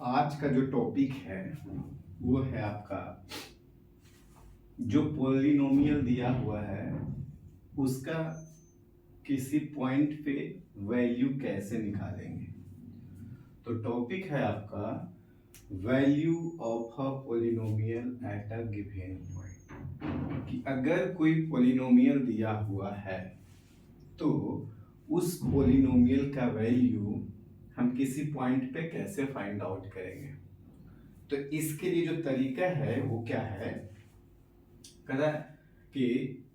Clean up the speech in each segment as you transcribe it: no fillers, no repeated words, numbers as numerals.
आज का जो टॉपिक है वो है आपका जो पॉलिनोमियल दिया हुआ है उसका किसी पॉइंट पे वैल्यू कैसे निकालेंगे। तो टॉपिक है आपका value of a polynomial at a given point, कि अगर कोई पॉलिनोमियल दिया हुआ है तो उस पॉलिनोमियल का वैल्यू हम किसी पॉइंट पे कैसे फाइंड आउट करेंगे। तो इसके लिए जो तरीका है वो क्या है, कहता है कि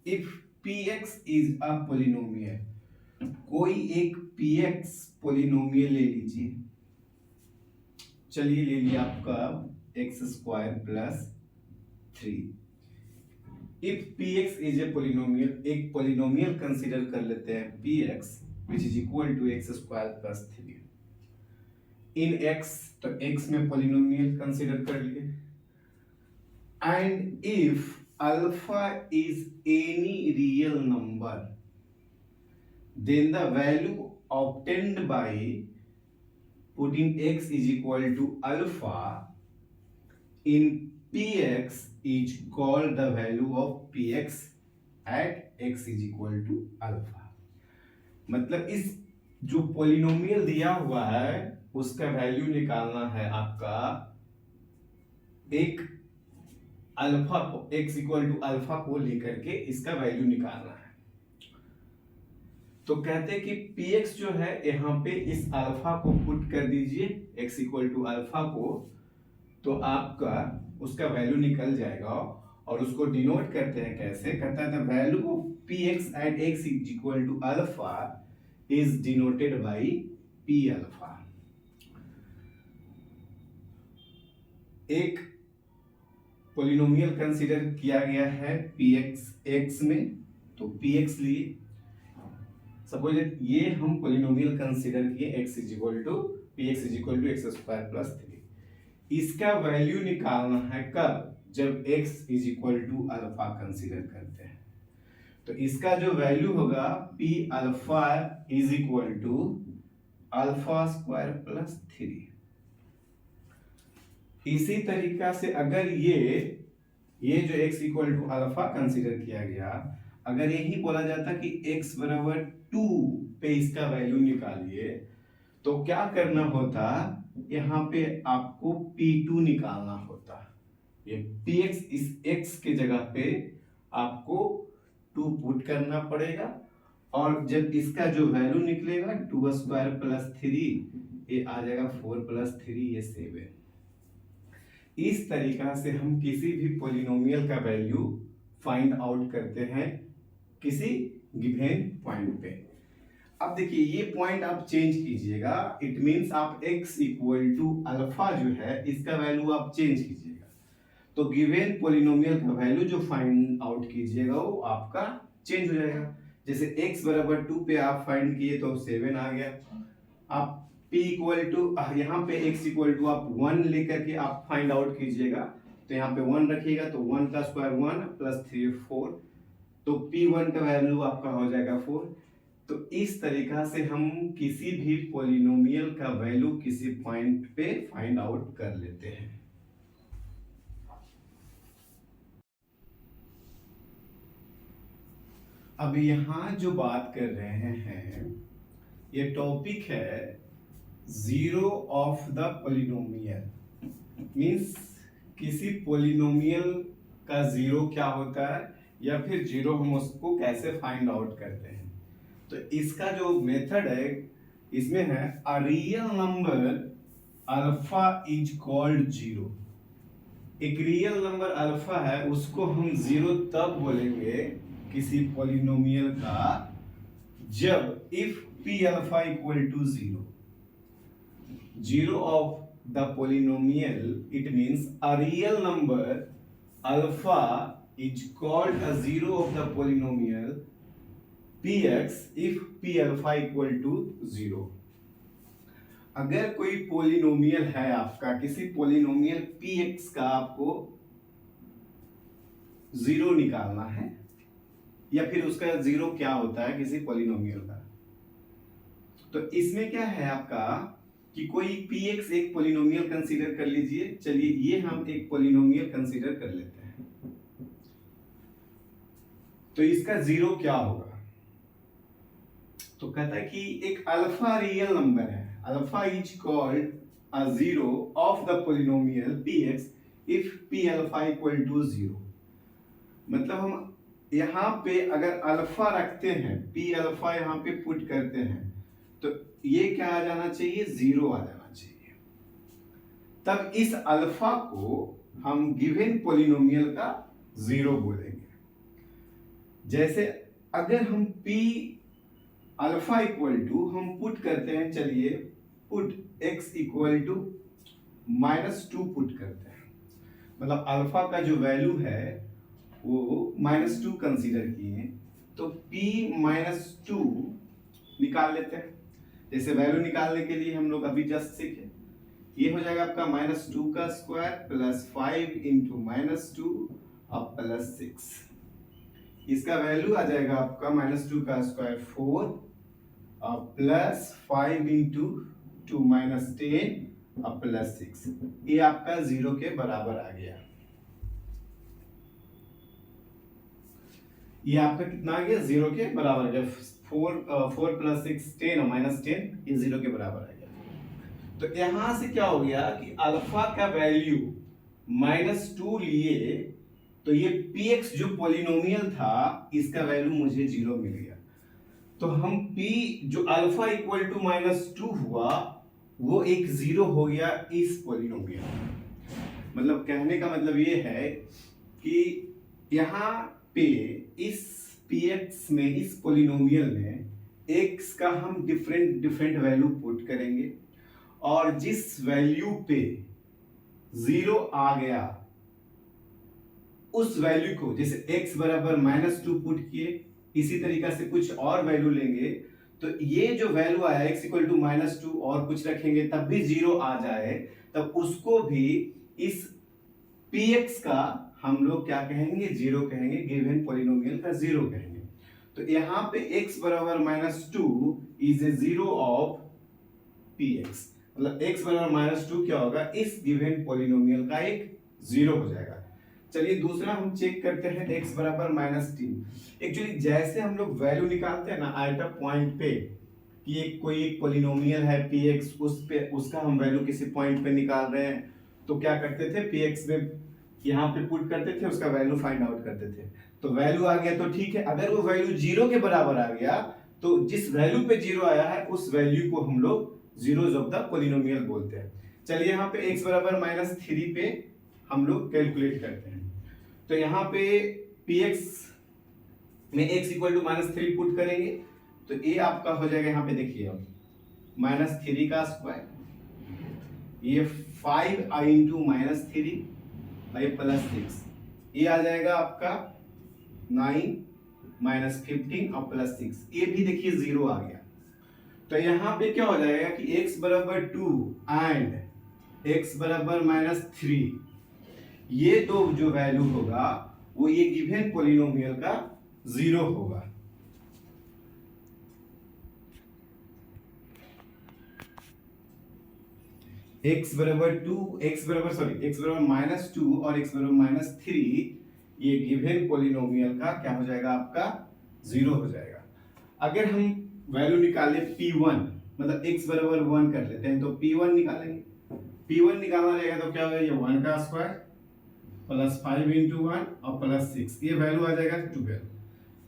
if px is a polynomial, कोई एक px पॉलिनोमियल ले लीजिए। चलिए ले लिया आपका x square plus 3। If px is a polynomial, एक पॉलिनोमियल कंसीडर कर लेते हैं px which is equal to x square plus 3 in x, तो x में पॉलिनोमियल कंसीडर कर लिए। And if alpha is any real number then the value obtained by putting x is equal to alpha in px is called the value of px at x is equal to alpha। मतलब इस जो polynomial दिया हुआ है उसका value निकालना है आपका एक अल्फा को, x इक्वल टू अल्फा को लेकर के इसका वैल्यू निकालना है। तो कहते हैं कि px जो है यहाँ पे इस अल्फा को पुट कर दीजिए x इक्वल टू अल्फा को, तो आपका उसका वैल्यू निकल जाएगा। और उसको डिनोट करते हैं कैसे, कहता है the value of px at x is equal to alpha is denoted by p alpha. एक पॉलिनोमियल कंसीडर किया गया है px x में, तो px लिए सपोज ये हम पॉलिनोमियल कंसीडर किए x is equal to px is equal to x square plus 3। इसका वैल्यू निकालना है कब, जब x is equal to alpha consider करते हैं। तो इसका जो वैल्यू होगा p alpha is equal to alpha square plus 3। इसी तरीका से अगर ये जो x equal to alpha consider किया गया, अगर यही बोला जाता कि x बराबर 2 पे इसका वैल्यू निकालिए, तो क्या करना होता, यहाँ पे आपको p2 निकालना होता। ये px इस x के जगह पे आपको 2 पुट करना पड़ेगा, और जब इसका जो वैल्यू निकलेगा 2 स्क्वायर प्लस 3, ये आ जाएगा 4 प्लस 3 ये 7। इस तरीका से हम किसी भी पॉलिनोमियल का वैल्यू फाइंड आउट करते हैं किसी गिवन पॉइंट पे। अब देखिए ये पॉइंट आप चेंज कीजिएगा, इट मींस आप x इक्वल टू अल्फा जो है इसका वैल्यू आप चेंज कीजिएगा, तो गिवन पॉलिनोमियल का वैल्यू जो फाइंड आउट कीजिएगा वो आपका चेंज हो जाएगा। जैसे x बराबर 2 पे आप फाइंड किए तो 7 आ गया। आप p इक्वल टू यहाँ पे x इक्वल टू आप 1 लेकर के आप फाइंड आउट कीजिएगा, तो यहाँ पे 1 रखिएगा तो 1 का स्क्वायर 1 प्लस 3 4, तो p1 का वैल्यू आपका हो जाएगा 4। तो इस तरीका से हम किसी भी पॉलिनोमियल का वैल्यू किसी पॉइंट पे फाइंड आउट कर लेते हैं। अब यहाँ जो बात कर रहे हैं ये टॉपिक है zero of the polynomial, means किसी पॉलिनोमियल का जीरो क्या होता है या फिर जीरो हम उसको कैसे फाइंड आउट करते हैं। तो इसका जो मेथड है इसमें है अ real number alpha is called zero. एक रियल नंबर अल्फा है उसको हम जीरो तब बोलेंगे किसी पॉलिनोमियल का जब if p alpha equal to zero of the polynomial, it means a real number alpha is called a zero of the polynomial px if p alpha equal to 0। अगर कोई पॉलिनोमियल है आपका, किसी पॉलिनोमियल px का आपको zero निकालना है, या फिर उसका जीरो क्या होता है किसी पॉलिनोमियल का, तो इसमें क्या है आपका कि कोई px एक पोलिनोमियल कंसीडर कर लीजिए। चलिए ये हम एक पोलिनोमियल कंसीडर कर लेते हैं, तो इसका जीरो क्या होगा? तो कहता है कि एक अल्फा रियल नंबर है, alpha is called a zero of the polynomial px if p alpha equal to zero. मतलब हम यहाँ पे अगर अल्फा रखते हैं, p अल्फा यहाँ पे पुट करते हैं, तो ये क्या आ जाना चाहिए? जीरो आ जाना चाहिए। तब इस अल्फा को हम गिवन पोलिनोमियल का जीरो बोलेंगे। जैसे अगर हम p अल्फा इक्वल टू हम पुट करते हैं, चलिए put x equal to -2 put करते हैं, मतलब अल्फा का जो वैल्यू है वो -2 कंसीडर किए, तो p -2 निकाल लेते हैं। जैसे वैल्यू निकालने के लिए हम लोग अभी जस्ट सीखे, ये हो जाएगा आपका -2 का स्क्वायर प्लस 5 इंटू -2 और प्लस 6। इसका वैल्यू आ जाएगा आपका -2 का स्क्वायर 4 और प्लस 5 इंटू 2 -10 और प्लस 6। ये आपका जीरो के बराबर आ गया। ये आपका कितना आ गया? जीरो के बराबर आ गया। 4 प्लस 6 10 और -10, ये जीरो के बराबर आ गया। तो यहां से क्या हो गया कि अल्फा का वैल्यू -2 लिए, तो ये px जो पोलिनोमियल था इसका वैल्यू मुझे जीरो मिल गया। तो हम p जो अल्फा इक्वल टू -2 हुआ वो एक जीरो हो गया इस पोलिनोमियल। मतलब कहने का मतलब ये है कि यहाँ पे इस px में, इस पोलिनोमियल में x का हम डिफरेंट वैल्यू पुट करेंगे, और जिस वैल्यू पे जीरो आ गया उस वैल्यू को, जैसे x बराबर -2 पुट किए, इसी तरीका से कुछ और वैल्यू लेंगे, तो ये जो वैल्यू आया x इक्वल टू -2 और कुछ रखेंगे तब भी जीरो आ जाए, तब उसको भी इस px का हम लोग क्या कहेंगे? जीरो कहेंगे, गिवन पॉलिनोमियल का जीरो कहेंगे। तो यहाँ पे x बराबर -2 is a zero of px, मतलब x बराबर -2 क्या होगा? इस गिवन पॉलिनोमियल का एक जीरो हो जाएगा। चलिए दूसरा हम चेक करते हैं, x बराबर -3। एक्चुअली जैसे हम लोग वैल्यू निकालते हैं ना एट अ पॉइंट पे, कि एक कोई एक पॉलिनोमियल है px, उस पे उसका हम वैल्यू किसी पॉइंट पे निकाल रहे हैं, तो क्या करते थे? px में यहाँ पे पुट करते थे, उसका वैल्यू फाइंड आउट करते थे। तो वैल्यू आ गया तो ठीक है, अगर वो वैल्यू जीरो के बराबर आ गया तो जिस वैल्यू पे जीरो आया है उस वैल्यू को हम लोग जीरोज ऑफ द पॉलिनोमियल बोलते हैं। चलिए यहाँ पे x बराबर -3 पे हम लोग कैलकुलेट करते हैं। तो यहाँ पे px में x इक्वल टू -3 पुट करेंगे, तो ये आपका हो जाएगा, यहाँ पे देखिए अब -3 का स्क्वायर, ये 5 इंटू -3 और प्लस 6, ये आ जाएगा आपका 9 -15 और प्लस 6, ये भी देखिए जीरो आ गया। तो यहाँ पे क्या हो जाएगा कि x बराबर 2 एंड x बराबर -3, ये दो जो वैल्यू होगा वो ये गिवन पॉलिनोमियल का जीरो होगा। x बराबर -2 और x बराबर -3, ये गिवन पॉलिनोमियल का क्या हो जाएगा? आपका जीरो हो जाएगा। अगर हम वैल्यू निकाले p1, मतलब x बराबर 1 कर लेते हैं, तो p1 निकालेंगे। p1 निकालना रहेगा तो क्या होगा? ये 1 का स्क्वायर प्लस 5 इंटू 1 और प्लस 6, ये वैल्यू आ जाएगा 12।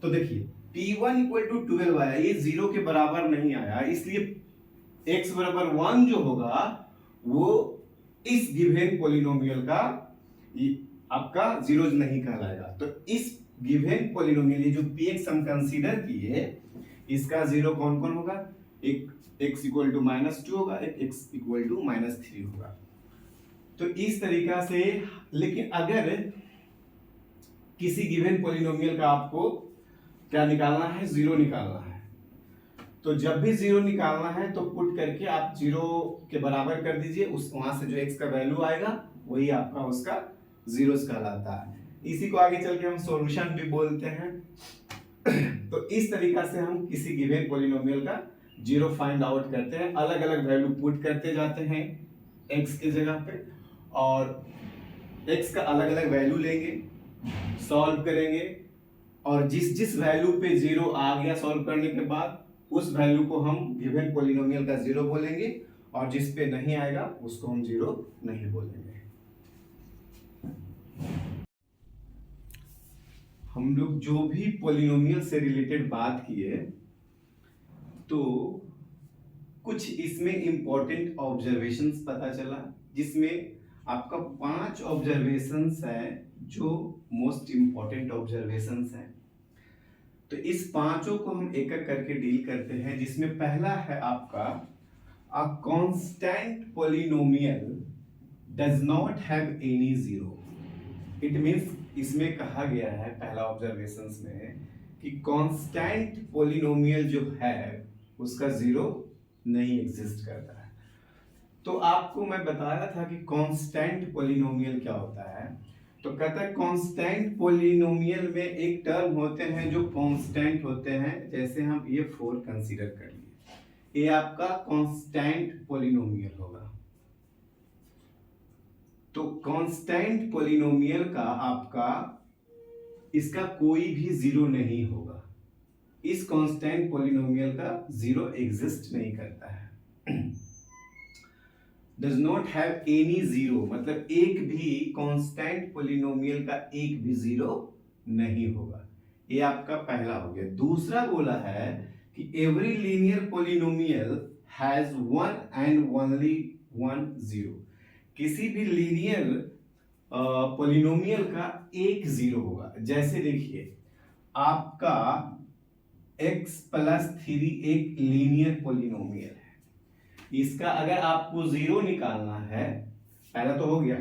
तो देखिए p1 इक्वल टू 12 आया, ये जीरो के बराबर नहीं आया, इसलिए x बराबर 1 जो होगा वो इस गिवन पॉलिनोमियल का आपका जीरो नहीं कहलाएगा। तो इस गिवन पॉलिनोमियल, ये जो px हम कंसीडर किए, इसका जीरो कौन कौन होगा? एक x इक्वल टू -2 होगा, एक x इक्वल टू -3 होगा। तो इस तरीका से, लेकिन अगर किसी गिवन पॉलिनोमियल का आपको क्या निकालना है? जीरो निकालना है, तो जब भी जीरो निकालना है तो पुट करके आप जीरो के बराबर कर दीजिए, उस वहां से जो x का वैल्यू आएगा वही आपका उसका जीरोस कहलाता है। इसी को आगे चल के हम सॉल्यूशन भी बोलते हैं। तो इस तरीका से हम किसी गिवन पॉलिनोमियल का जीरो फाइंड आउट करते हैं, अलग अलग वैल्यू पुट करते जाते हैं x की जगह पे, और x का अलग अलग वैल्यू लेंगे, सॉल्व करेंगे, और जिस जिस वैल्यू पे जीरो आ गया सॉल्व करने के बाद उस वैल्यू को हम गिवन पॉलिनोमियल का जीरो बोलेंगे, और जिस पे नहीं आएगा उसको हम जीरो नहीं बोलेंगे। हम लोग जो भी पॉलिनोमियल से रिलेटेड बात किए तो कुछ इसमें इंपॉर्टेंट ऑब्जर्वेशंस पता चला, जिसमें आपका 5 ऑब्जर्वेशंस है जो मोस्ट इंपॉर्टेंट ऑब्जर्वेशंस हैं। तो इस पांचों को हम एक एक करके डील करते हैं, जिसमें पहला है आपका a constant polynomial does not have any zero. It means इसमें कहा गया है पहला ऑब्जर्वेशंस में कि कांस्टेंट पॉलिनोमियल जो है उसका जीरो नहीं एग्जिस्ट करता है। तो आपको मैं बताया था कि कांस्टेंट पॉलिनोमियल क्या होता है। तो कहता है कांस्टेंट पॉलिनोमियल में एक टर्म होते हैं जो कांस्टेंट होते हैं, जैसे हम ये 4 कंसीडर कर लिए, ये आपका कांस्टेंट पॉलिनोमियल होगा। तो कांस्टेंट पॉलिनोमियल का आपका इसका कोई भी जीरो नहीं होगा, इस कांस्टेंट पॉलिनोमियल का जीरो एग्जिस्ट नहीं करता है। Does not have any zero मतलब एक भी कांस्टेंट पॉलिनोमियल का एक भी जीरो नहीं होगा। ये आपका पहला हो गया। दूसरा बोला है कि every linear polynomial has one and only one zero. किसी भी लीनियर पॉलिनोमियल का एक जीरो होगा। जैसे देखिए आपका x प्लस 3 एक लीनियर पॉलिनोमियल है, इसका अगर आपको जीरो निकालना है, पहला तो हो गया,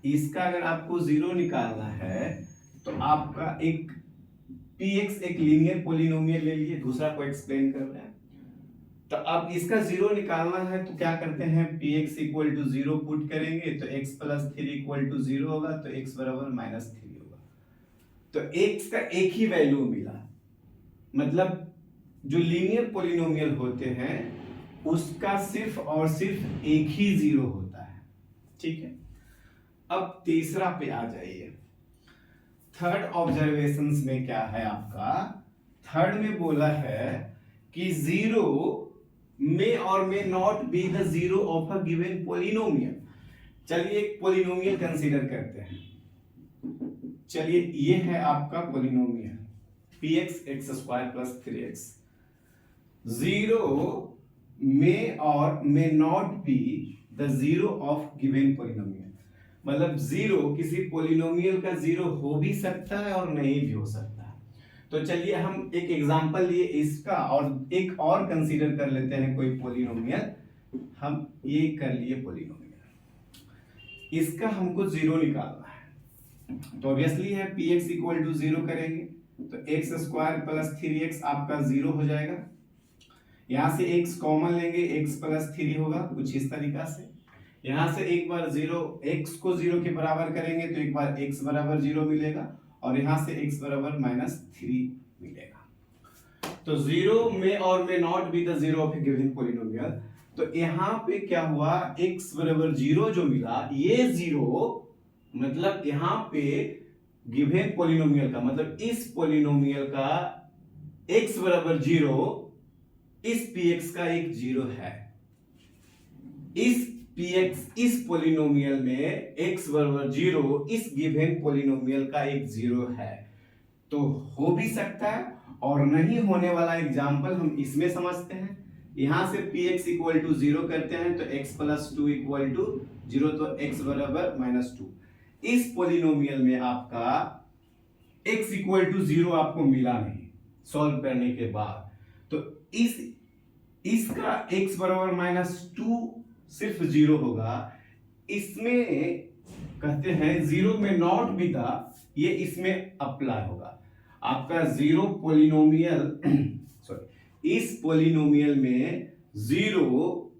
इसका अगर आपको जीरो निकालना है तो आपका एक px एक लीनियर पॉलिनोमियल ले लिए, दूसरा को एक्सप्लेन कर रहे हैं। तो अब इसका जीरो निकालना है तो क्या करते हैं, px equal to zero put करेंगे तो x plus 3 equal to zero होगा, तो x बराबर -3 होगा। तो x का एक ही वैल्यू मिला, मतलब जो लीनियर पॉलिनोमियल होते हैं उसका सिर्फ और सिर्फ एक ही जीरो होता है। ठीक है, अब तीसरा पे आ जाइए। थर्ड ऑब्जर्वेशंस में क्या है आपका, थर्ड में बोला है कि जीरो मे और may not be the zero of a given polynomial. चलिए एक पॉलिनोमियल कंसीडर करते हैं। चलिए ये है आपका polynomial px x² + 3x। Zero मे और may not be the zero of given polynomial, मतलब जीरो किसी पॉलिनोमियल का जीरो हो भी सकता है और नहीं भी हो सकता है। तो चलिए हम एक एग्जांपल लिए इसका, और एक और कंसीडर कर लेते हैं कोई पॉलिनोमियल। हम ये कर लिए पॉलिनोमियल, इसका हमको जीरो निकालना है। तो ऑब्वियसली है px इक्वल टू जीरो करेंगे तो x² + 3x आपका जीरो हो जाएगा। यहां से x कॉमन लेंगे, x + 3 होगा कुछ इस तरीका से। यहां से एक बार जीरो, x को जीरो के बराबर करेंगे तो एक बार x बराबर जीरो मिलेगा, और यहां से x बराबर -3 मिलेगा। तो जीरो में और में not be the zero of A given polynomial. तो यहां पे क्या हुआ, x बराबर जीरो जो मिला, ये जीरो मतलब यहां पे गिवन पॉलिनोमियल का मतलब इस पॉलिनोमियल का x बराबर जीरो, इस px का एक जीरो है। इस px इस पॉलिनोमियल में x बराबर जीरो, इस गिवन पॉलिनोमियल का एक जीरो है। तो हो भी सकता है, और नहीं होने वाला एग्जांपल हम इसमें समझते हैं। यहां से px इक्वल टू जीरो करते हैं तो x + 2 इक्वल टू जीरो, तो x बराबर -2। इस पॉलिनोमियल में आपका x इक्वल टू जीरो आपको मिला नहीं सॉल्व करने के बाद, तो इसका x बराबर -2 सिर्फ जीरो होगा। इसमें कहते हैं जीरो में नॉट भी था, ये इसमें अप्लाई होगा। आपका जीरो पॉलिनोमियल सॉरी इस पॉलिनोमियल में जीरो,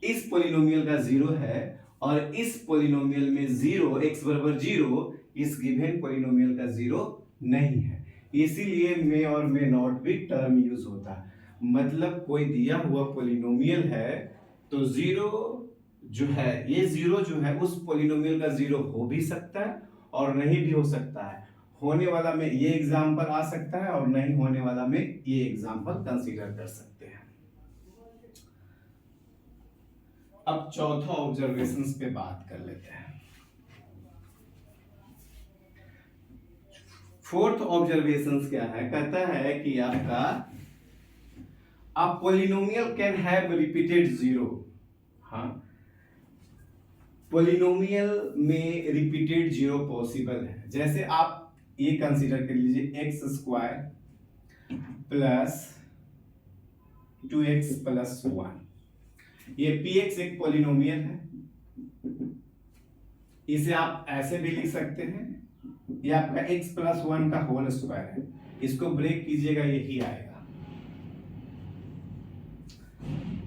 इस पॉलिनोमियल का जीरो है, और इस पॉलिनोमियल में जीरो, x बराबर जीरो, इस गिवन पॉलिनोमियल का जीरो नहीं है। इसीलिए मे और मे नॉट भी टर्म यूज होता है। मतलब कोई दिया हुआ पॉलिनोमियल है तो जीरो जो है, ये जीरो जो है उस पॉलिनोमियल का जीरो हो भी सकता है और नहीं भी हो सकता है। होने वाला में ये एग्जांपल आ सकता है और नहीं होने वाला में ये एग्जांपल कंसीडर कर सकते हैं। अब चौथा ऑब्जर्वेशंस पे बात कर लेते हैं। फोर्थ ऑब्जर्वेशंस क्या है, कहता है कि आपका a polynomial can have repeated zero। हाँ, पोलिनोमियल में रिपीटेड जीरो पॉसिबल है। जैसे आप ये कंसीडर कर लीजिए x square plus 2x plus 1, ये px एक पोलिनोमियल है। इसे आप ऐसे भी लिख सकते हैं, ये आपका x प्लस 1 का होल स्क्वायर है। इसको ब्रेक कीजिएगा, यही आएगा।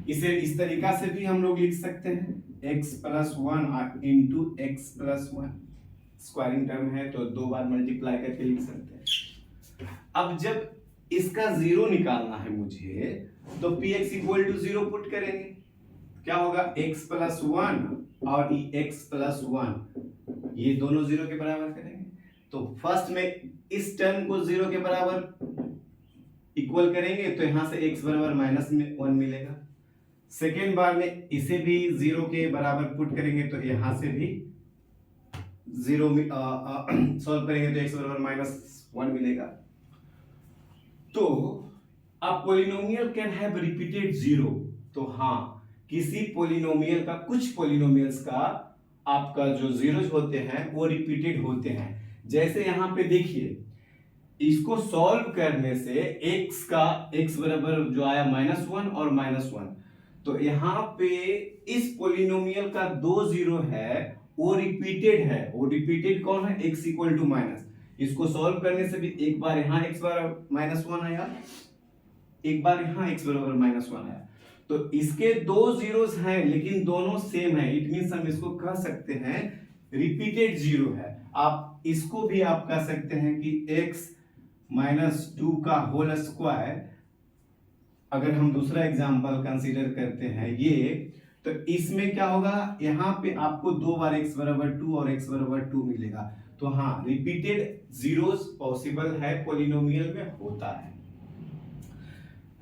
इसे इस तरीका से भी हम लोग लिख सकते हैं, x plus 1 into x plus 1, squaring term है तो दो बार मल्टीप्लाई करके लिख सकते हैं। अब जब इसका जीरो निकालना है मुझे, तो px equal to zero put करेंगे, क्या होगा x प्लस 1 और x प्लस 1 ये दोनों जीरो के बराबर करेंगे। तो फर्स्ट में इस टर्म को जीरो के बराबर इक्वल करेंगे तो यहां से x बराबर माइनस में 1 मिलेगा। सेकेंड बार में इसे भी जीरो के बराबर पुट करेंगे तो यहां से भी जीरो सॉल्व करेंगे तो x बराबर माइनस 1 मिलेगा। तो अब polynomial can have repeated zero, तो हाँ, किसी पोलिनोमियल का, कुछ पोलिनोमियल्स का आपका जो जीरोज होते हैं वो रिपीटेड होते हैं। जैसे यहां पे देखिए, इसको सॉल्व करने से x बराबर जो आया -1 और -1, तो यहाँ पे इस पोलिनोमियल का दो जीरो है वो रिपीटेड है। वो रिपीटेड कौन है, x इक्वल टू माइनस। इसको सॉल्व करने से भी एक बार यहाँ x बराबर -1 आया, एक बार यहाँ x बराबर -1 आया। तो इसके दो जीरोस हैं लेकिन दोनों सेम है, इट मींस हम इसको कह सकते हैं रिपीटेड जीरो है। आप इसको भी आप कह सकते हैं कि x -2 का होल स्क्वायर, अगर हम दूसरा एग्जांपल कंसीडर करते हैं ये, तो इसमें क्या होगा, यहाँ पे आपको दो बार x बराबर 2 और x बराबर 2 मिलेगा। तो हाँ, रिपीटेड जीरोस पॉसिबल है, पोलिनोमियल में होता है।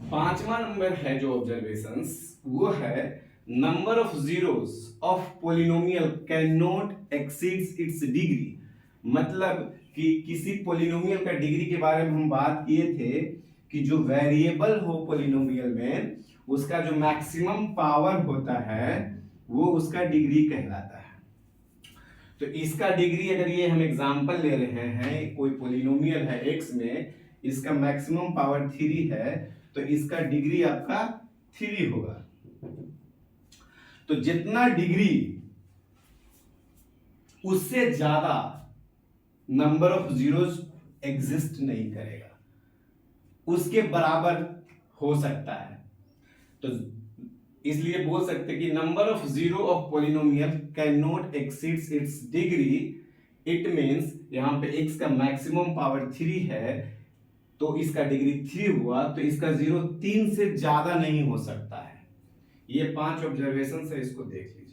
पांचवा नंबर है जो ऑब्जर्वेशंस, वो है number of zeros of polynomial can not exceeds its degree. मतलब कि किसी पोलिनोमियल का डिग्री के बारे में हम बात किए थे कि जो वेरिएबल हो पोलिनोमियल में, उसका जो मैक्सिमम पावर होता है वो उसका डिग्री कहलाता है। तो इसका डिग्री, अगर ये हम एग्जांपल ले रहे हैं, कोई पोलिनोमियल है x में, इसका मैक्सिमम पावर 3 है, तो इसका डिग्री आपका 3 होगा। तो जितना डिग्री, उससे ज्यादा नंबर ऑफ जीरोस एग्जिस्ट नहीं करेगा, उसके बराबर हो सकता है। तो इसलिए बोल सकते कि number of zero of polynomial can not exceeds its degree. It means यहां पे x का मैक्सिमम पावर 3 है, तो इसका डिग्री 3 हुआ, तो इसका जीरो 3 से ज्यादा नहीं हो सकता है। ये 5 ऑब्जर्वेशन है, इसको देख लीजिए।